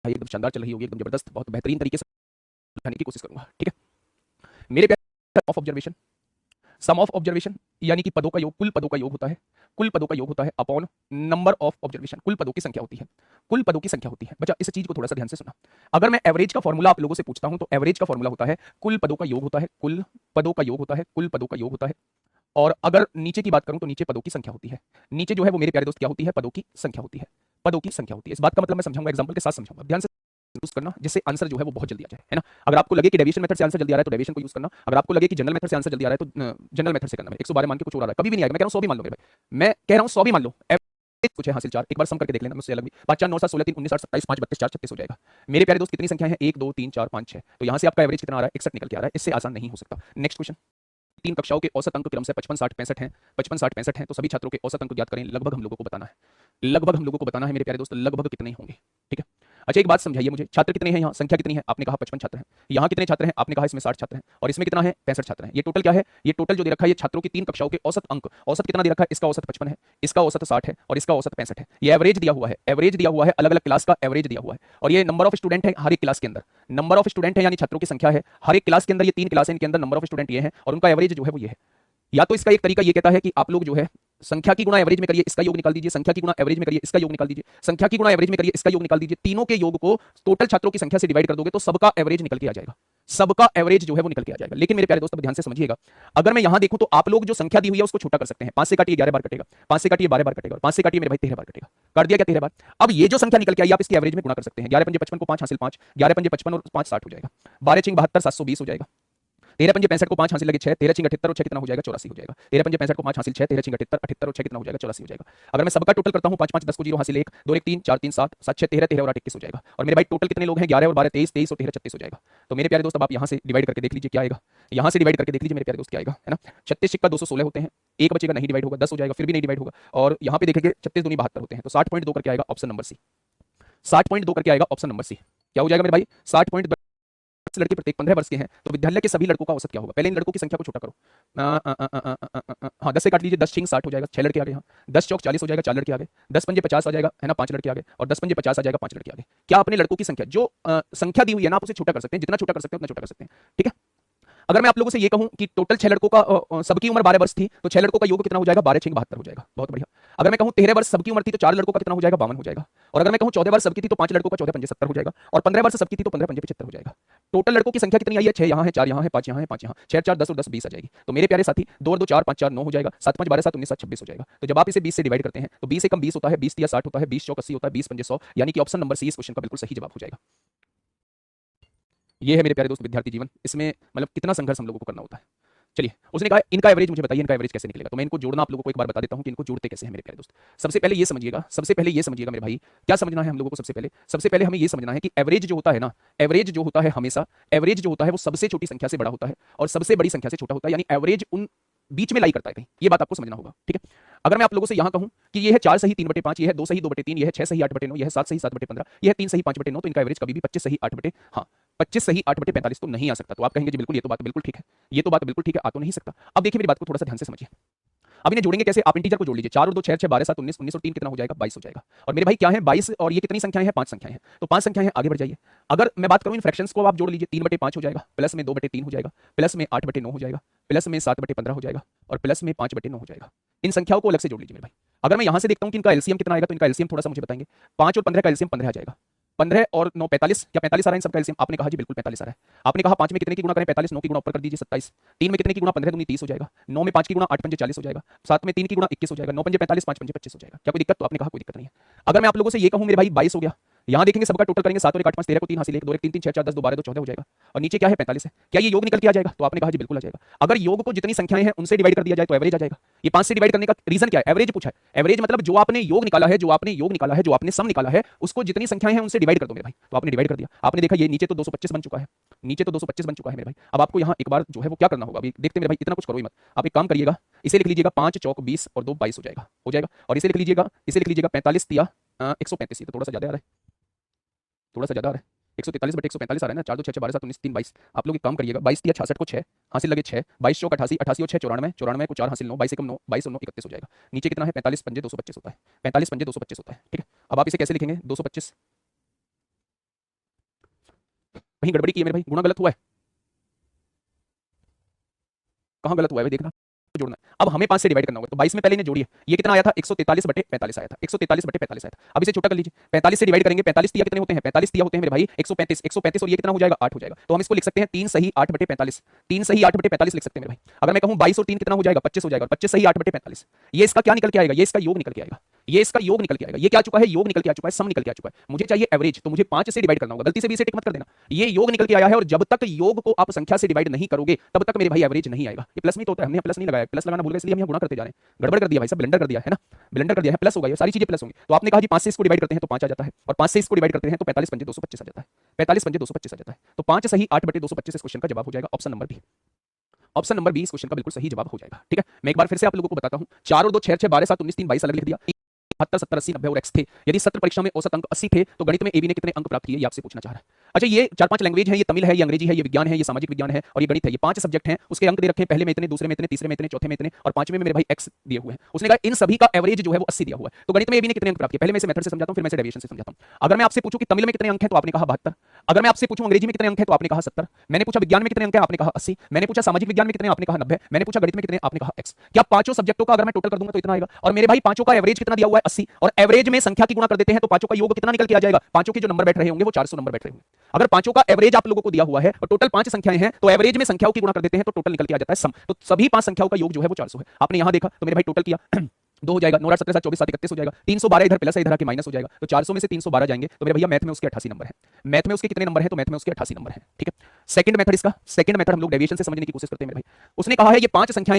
एकदम शानदार चल रही होगी, एकदम जबरदस्त, बहुत बेहतरीन तरीके से समझाने की कोशिश करूंगा। ठीक है मेरे प्यारे, of observation, sum of observation यानी कि पदों का योग, कुल पदों का योग होता है, कुल पदों का योग होता है अपॉन नंबर ऑफ ऑब्जर्वेशन, कुल पदों की संख्या होती है, कुल पदों की संख्या होती है। बच्चा इस चीज को थोड़ा सा ध्यान से सुना। अगर मैं एवरेज का फॉर्मूला आप लोगों से पूछता हूं तो एवरेज का फॉर्मूला होता है कुल पदों का योग होता है, कुल पदों का योग होता है, कुल पदों का योग होता है। और अगर नीचे की बात करूं तो नीचे पदों की संख्या होती है। नीचे जो है वो मेरे प्यारे दोस्त क्या होती है, पदों की संख्या होती है, पदों की संख्या होती है। इस बात का मतलब मैं समझाऊंगा, एग्जांपल के साथ समझाऊंगा, ध्यान से यूज करना, जिससे आंसर जो है वो बहुत जल्दी आ जाए, है ना। अगर आपको लगे कि डेविएशन मेथड से आंसर जल्दी आ रहा है तो डेविएशन को यूज करना, अगर आपको लगे कि जनरल मेथड से आंसर जल्दी आ रहा है तो जनरल मेथड से करना। मैं 112 मान के कुछ और आ रहा है, कभी भी नहीं आएगा। मैं कह रहा हूं 100 भी मान लो मेरे भाई, मैं कह रहा हूं 100 भी मान लो। कुछ है हासिल 4, एक बार सम करके देख लेना मुझसे अलग भी। 5 4 9 7 16 3 19 8 27 5 32 4 36 हो जाएगा। मेरे प्यारे दोस्त कितनी संख्या है, 1 2 3 4 5 6, तो यहां से आपका एवरेज कितना आ रहा है, 61 निकल के आ रहा है। इससे आसान नहीं हो सकता। नेक्स्ट क्वेश्चन, 3 कक्षाओं के औसत अंक क्रम से 55 60 65 हैं, 55 60 65 हैं, तो सभी छात्रों के औसत अंक ज्ञात करें। लगभग हम लोगों को बताना है, लगभग हम लोगों को बताना है मेरे प्यारे दोस्त, लगभग कितने होंगे। ठीक है, अच्छा एक बात समझाइए मुझे, छात्र कितने हैं यहाँ, संख्या कितनी है, आपने कहा 55 छात्र हैं। यहाँ कितने छात्र हैं, आपने कहा इसमें 60 छात्र हैं। और इसमें कितना है, 65 छात्र हैं। ये टोटल क्या है, ये टोटल जो दे रखा है ये छात्रों की 3 कक्षाओं के औसत अंक, औसत कितना दे रखा है, इसका औसत 55 है, इसका औसत 60 है और इसका औसत 65 है। ये एवरेज दिया हुआ है, एवरेज दिया हुआ है, अलग अलग क्लास का एवरेज दिया हुआ है। और ये नंबर ऑफ स्टूडेंट है हर एक क्लास के अंदर, नंबर ऑफ स्टूडेंट है यानी छात्रों की संख्या है हर एक क्लास के अंदर। ये 3 क्लास है, इनके अंदर नंबर ऑफ स्टूडेंट ये है और उनका एवरेज जो है वो ये है। या तो इसका एक तरीका ये कहता है कि आप लोग जो है संख्या की गुणा एवरेज में करिए, इसका योग निकाल दीजिए, संख्या की गुणा एवरेज में करिए, इसका योग निकाल दीजिए, संख्या की गुणा एवरेज में करिए, इसका योग निकाल दीजिए। तीनों के योग को टोटल छात्रों की संख्या से डिवाइड कर दोगे तो सबका एवरेज निकल के आ जाएगा, सबका एवरेज जो है वो निकल के आ जाएगा। लेकिन मेरे प्यारे दोस्तों ध्यान से समझिएगा, अगर मैं यहां देखूं तो आप लोग जो संख्या दी हुई है उसको छोटा कर सकते हैं। 5 से काटिए 11 बार कटेगा, 5 से काटिए 12 बार कटेगा, और 5 से काटिए मेरे भाई 13 बार कटेगा। कर दिया क्या 13 बार। अब ये जो संख्या निकल के आई आप इसकी एवरेज में गुणा कर सकते हैं। 11 पंजे 55 को 5 हासिल 5, 11 पंजे 55 और 5 60 हो जाएगा, 12 6 72 720 हो जाएगा। 13 पंजे 65 को 5 हासिल लगे 6, 13 6 78 और 6 कितना हो जाएगा, 84 हो जाएगा। 13 पंजे 65 को 5 हासिल 6, 13 6 78 78 और 6 कितना हो जाएगा, 84 हो जाएगा। अगर मैं सबका टोटल करता हूं 5 5 10 को 0 हासिल 1 2 1 3 4 3 7 7 6 13 13 और 8 21 हो जाएगा। और मेरे भाई टोटल कितने लोग हैं, 11 और 12 23 23 और 13 36 हो जाएगा। तो मेरे प्यारे दोस्त अब आप यहां से डिवाइड करके देख लीजिए क्या आएगा, यहां से डिवाइड करके देख लीजिए मेरे प्यारे दोस्त क्या आएगा, है ना। 36 सिक्का 216 होते हैं, एक बचेगा नहीं डिवाइड होगा, 10 हो जाएगा, फिर भी नहीं डिवाइड होगा। और यहां पे देखेंगे 36 दूनी 72 होते हैं, तो 60.2 करके आएगा ऑप्शन नंबर सी, 60.2 करके आएगा ऑप्शन नंबर सी। क्या हो जाएगा मेरे भाई, 60. लड़के प्रत्येक 15 वर्ष के हैं तो विद्यालय के सभी लड़कों का औसत क्या होगा। पहले इन लड़कों की संख्या को छोटा करो, हाँ 10 से काट लीजिए, 10 6 60 हो जाएगा, 6 लड़के आ गए, हाँ 10 चौक 40 हो जाएगा, 4 लड़के आ गए, 10 पंजे 50 आ जाएगा, है ना 5 लड़के आ गए, और 10 पंजे 50 आ जाएगा, 5 लड़के आ गए। क्या अपने लड़कों की संख्या जो संख्या दी हुई है ना आप उसे छोटा कर सकते हैं, जितना छोटा कर सकते हैं उतना छोटा कर सकते हैं। ठीक है, अगर मैं आप लोगों से ये कहूं कि टोटल 6 लड़कों का सबकी उम्र 12 वर्ष थी तो 6 लड़कों का योग कितना हो जाएगा, 12 6 72 हो जाएगा, बहुत बढ़िया। अगर मैं कहूं 13 वर्ष सबकी उम्र थी तो 4 लड़कों का कितना हो जाएगा, 52 हो जाएगा। और अगर मैं कहूं 14 वर्ष सबकी थी तो 5 लड़कों का 14 पंजे 70 हो जाएगा, और 15 वर्ष सबकी थी तो 15 पंजे 75 हो जाएगा। टोटल लड़कों की संख्या कितनी आई है, 6 यहाँ है, 4 यहाँ है, 5 यहाँ है, 5 यहाँ, 6 4 10 और 10 20 आ जाएगी। तो मेरे प्यारे साथी 2 और 2 4 5 4 9 हो जाएगा, 7 5 12 7 19 7 26 हो जाएगा। तो जब आप इसे 20 से डिवाइड करते हैं तो 20 से कम 20 होता है, 20 या 60 होता है, 20 चौक 80 होता है, 20 पंजे 100, यानी कि ऑप्शन नंबर सी इस क्वेश्चन का बिल्कुल सही जवाब हो जाएगा। ये है मेरे प्यारे दोस्त विद्यार्थी जीवन, इसमें मतलब कितना संघर्ष हम लोगों को करना होता है। चलिए, उसने कहा इनका एवरेज मुझे बताइए, इनका एवरेज कैसे निकलेगा। तो मैं इनको जोड़ना आप लोगों को एक बार बता देता हूं कि इनको जोड़ते कैसे हैं मेरे प्यारे दोस्त। सबसे पहले ये समझिएगा, सबसे पहले ये समझिएगा मेरे भाई, क्या समझना है हम लोगों को। सबसे पहले हमें ये समझना है कि एवरेज जो होता है ना, एवरेज जो होता है हमेशा, एवरेज जो होता है वो सबसे छोटी संख्या से बड़ा होता है और सबसे बड़ी संख्या से छोटा होता है, यानी एवरेज उन बीच में लाई करता है कहीं, ये बात आपको समझना होगा। ठीक है, अगर मैं आप लोगों से यहां कहूं कि ये है 4 सही 3/5, ये है 2 सही 2/3, ये है 6 सही 8/9, ये है 7 सही 7/15, ये है 3 सही 5/9, तो इनका एवरेज कभी भी 25 सही 8 हाँ 25 सही 8/45 तो नहीं आ सकता। तो आप कहेंगे जी बिल्कुल ये तो बात बिल्कुल ठीक है, ये तो बात बिल्कुल ठीक है, आ तो नहीं सकता। अब देखिए मेरी बात को थोड़ा सा ध्यान से समझिए। अब इन्हें जोड़ेंगे कैसे, आप इंटीजर को जोड़ लीजिए, 4 और 2 6 6 12 7 19 19 और 3 कितना हो जाएगा, 22 हो जाएगा। और मेरे भाई क्या है 22, और ये कितनी संख्याएं हैं, 5 संख्याएं हैं, तो 5 संख्याएं हैं, आगे बढ़ जाइए। अगर मैं बात करूं इन फ्रैक्शंस को आप जोड़ लीजिए, 3/5 हो जाएगा, प्लस में 2/3 हो जाएगा, प्लस में 8/9 हो जाएगा, प्लस में 7/15 हो जाएगा, और प्लस में 5/9 हो जाएगा। इन संख्याओं को अलग से जोड़ लीजिए मेरे भाई। अगर मैं यहां से देखता हूं कि इनका एलसीएम कितना आएगा तो इनका एलसीएम थोड़ा सा मुझे बताएंगे। 5 और 15 का एलसीएम 15 आ जाएगा, 15 और 9 45, क्या 45 आ रहा है इन सबका एलसीएम, आपने कहा जी बिल्कुल 45 आ रहा है। आपने कहा 5 में कितने की गुणा करें, 45, 9 की गुणा ऊपर कर दीजिए 27, 3 में कितने की गुणा 15 दूनी 30 हो जाएगा, 9 में 5 की गुणा 8 पंजे 40 हो जाएगा, 7 में 3 की गुणा 21 हो जाएगा, 9 पंजे 45 5 पंजे 25 हो जाएगा। क्या कोई दिक्कत, तो आपने कहा कोई दिक्कत नहीं है। अगर मैं आप लोगों से ये कहूं मेरे भाई 22 हो गया, यहां देखेंगे सबका टोटल करेंगे, 7 और 1 8 5 13 को 3 हासिल 1 2 1 3 3 6 4 10 2 12 2 14 हो जाएगा, और नीचे क्या है 45 है। क्या ये योग निकल के आ जाएगा, तो आपने कहा जी बिल्कुल आ जाएगा। अगर योग को जितनी संख्याएं हैं उनसे डिवाइड कर दिया जाए तो एवरेज आ जाएगा। ये 5 से डिवाइड करने का रीजन क्या है, एवरेज पूछा है। एवरेज मतलब जो आपने योग निकाला है, जो आपने योग निकाला है, जो आपने सम निकाला है, उसको जितनी संख्याएं हैं उनसे डिवाइड कर दो मेरे भाई। तो आपने डिवाइड कर दिया, आपने देखा ये नीचे तो 225 बन चुका है, नीचे तो 225 बन चुका है मेरे भाई। अब आपको यहाँ एक बार जो है वो क्या करना होगा, अभी देखते मेरे भाई, इतना कुछ करो ही मत। आप एक काम करिएगा, इसे लिख लीजिएगा 5 चौक 20 और 2 22 हो जाएगा। और इसे लिख लीजिएगा, 45 तिया 135, तो थोड़ा सा ज्यादा आ रहा है, थोड़ा सा ज्यादा आ रहा है, 143/145 आ रहा है ना, 4 2 6 6 12 7 19 3 22। आप लोग एक काम करिएगा, 22 तिया 66 को 6 हासिल लगे 6, 22 चौक 88, 88 और 6 94, 94 को 4 हासिल 9, 22 एकम 9, 22 और 9 31 हो जाएगा। नीचे कितना है 45 पंजे 225 होता है, 45 पंजे 225 होता है। ठीक है, अब आप इसे कैसे लिखेंगे, 225 कहीं गड़बड़ी की है मेरे भाई, गुणा गलत हुआ है, कहां गलत हुआ है भाई देखना, जोड़ना है। अब हमें 5 से डिवाइड करना होगा, तो 22 में पहले इन्हें जोड़िए, ये कितना आया था 143/45 आया था, 143/45 आया था। अब इसे छोटा कर लीजिए, 45 से डिवाइड करेंगे, 45 तिया कितने होते हैं, 45 तिया होते हैं मेरे भाई 135, 135 और ये कितना हो जाएगा 8 हो जाएगा। तो हम इसको लिख सकते हैं 3 सही 8/45, 3 सही 8/45 लिख सकते हैं मेरे भाई। अगर मैं कहूं 22 और 3 कितना हो जाएगा 25 हो जाएगा, 25 सही 8/45, ये इसका क्या निकल के आएगा, ये इसका योग निकल के आएगा, ये इसका योग निकल के आएगा। ये क्या आ चुका है, योग निकल के आ चुका है, सम निकल के आ चुका है। मुझे चाहिए एवरेज, तो मुझे 5 से डिवाइड करना होगा, गलती से भी इसे टिक मत कर देना। ये योग निकल के आया है और जब तक योग को आप संख्या से डिवाइड नहीं करोगे तब तक मेरे भाई एवरेज नहीं आएगा। ये प्लस में तो होता है, हमने प्लस नहीं लगाया, प्लस लगाना भूल गए इसलिए हम यहाँ गुणा करते जा रहे हैं, गड़बड़ कर दिया भाई सब, ब्लेंडर कर दिया है ना, ब्लेंडर कर दिया है, प्लस होगा, ये सारी चीजें प्लस होंगी। तो आपने कहा जी 5 से इसको डिवाइड करते हैं तो 5 आ जाता है, और 5 से इसको डिवाइड करते हैं तो 45 पंजे 225 आ जाता है, 45 पंजे 225 आ जाता है। तो 5 सही 8/225 इस क्वेश्चन का जवाब हो जाएगा, option number B. Option number 20 question का बिल्कुल सही जवाब हो जाएगा। ठीक है, मैं एक बार फिर से आप लोगों को बताता हूं, 4 और 2 6 6 12 7 19 3 22 अलग लिख दिया, 70 70 80 90 और x थे। यदि सत्र परीक्षा में औसत अंक 80 थे तो गणित में एबी ने कितने अंक प्राप्त किए, ये आपसे पूछना चाह रहा है। अच्छा, ये 4-5 लैंग्वेज है, ये तमिल है, ये अंग्रेजी है, ये विज्ञान है, ये सामाजिक विज्ञान है और ये गणित है, ये 5 सब्जेक्ट हैं। उसके अंक दे रखे हैं, पहले में इतने, दूसरे में इतने, तीसरे में इतने, चौथे में इतने और पांचवें में मेरे भाई x दिए हुए हैं। उसने कहा इन सभी का एवरेज जो है वो 80 दिया हुआ है। तो गणित में एबी ने कितने अंक प्राप्त किए, पहले मैं इसे मेथड से समझाता हूं, फिर मैं इसे डेविएशन से समझाता हूं। अगर मैं आपसे पूछूं कि तमिल में कितने अंक हैं तो आपने कहा 72। अगर मैं आपसे पूछूं अंग्रेजी में कितने अंक हैं तो आपने कहा 70। मैंने पूछा विज्ञान में कितने अंक हैं, आपने कहा 80। मैंने पूछा सामाजिक विज्ञान में कितने, आपने कहा 90। मैंने पूछा गणित में कितने, आपने कहा x। क्या पांचों सब्जेक्टों का अगर मैं टोटल कर दूंगा तो इतना आएगा। और मेरे भाई पांचों का एवरेज कितना दिया हुआ है 80, और एवरेज में संख्या की गुणा कर देते हैं तो पांचों का योग कितना निकल के आ जाएगा, पांचों के जो नंबर बैठ रहे होंगे वो 400 नंबर बैठ रहे होंगे। अगर पांचों का एवरेज आप लोगों को दिया हुआ है और टोटल 5 संख्याएं हैं तो एवरेज में संख्याओं की गुणा कर देते हैं तो टोटल निकल के आ जाता है सम। तो सभी 5 संख्याओं का योग जो है वो 400 है। आपने यहां देखा तो मेरे भाई टोटल किया 2 हो जाएगा, 9 8 17 7 24 7 31 हो जाएगा, 312 इधर प्लस है, इधर आके माइनस हो जाएगा, तो 400 में से 312 जाएंगे तो मेरे भैया मैथ में उसके 88 नंबर है। मैथ में उसके कितने नंबर है, तो मैथ में उसके 88 नंबर है। ठीक है, सेकंड मेथड, इसका सेकंड मेथड हम लोग डेविएशन से समझने की कोशिश करते हैं मेरे भाई। उसने कहा है ये 5 संख्याएं